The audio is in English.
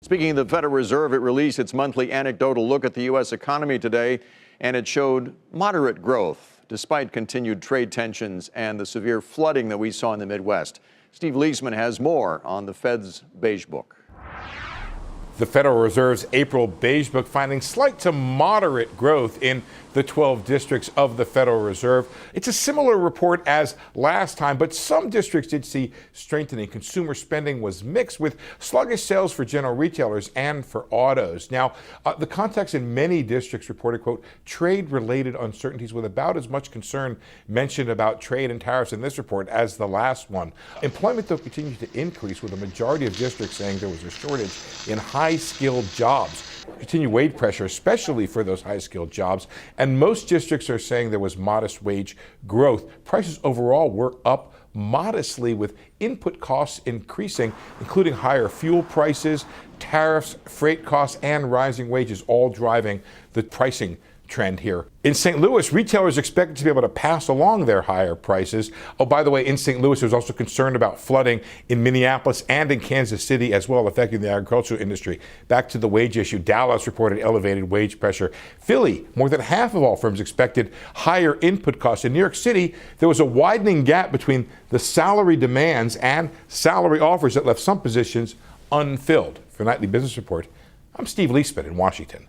Speaking of the Federal Reserve, it released its monthly anecdotal look at the U.S. economy today, and it showed moderate growth despite continued trade tensions and the severe flooding that we saw in the Midwest. Steve Liesman has more on the Fed's Beige Book. The Federal Reserve's April Beige Book finding slight to moderate growth in the 12 districts of the Federal Reserve. It's a similar report as last time, but some districts did see strengthening. Consumer spending was mixed with sluggish sales for general retailers and for autos. Now, the context in many districts reported, quote, trade-related uncertainties with about as much concern mentioned about trade and tariffs in this report as the last one. Employment, though, continues to increase, with a majority of districts saying there was a shortage in high-skilled jobs. Continued wage pressure, especially for those high-skilled jobs, and most districts are saying there was modest wage growth. Prices overall were up modestly, with input costs increasing, including higher fuel prices, tariffs, freight costs, and rising wages, all driving the pricing trend here. In St. Louis, retailers expected to be able to pass along their higher prices. Oh, by the way, in St. Louis, there's also concern about flooding in Minneapolis and in Kansas City as well, affecting the agricultural industry. Back to the wage issue, Dallas reported elevated wage pressure. Philly, more than half of all firms expected higher input costs. In New York City, there was a widening gap between the salary demands and salary offers that left some positions unfilled. For Nightly Business Report, I'm Steve Liesman in Washington.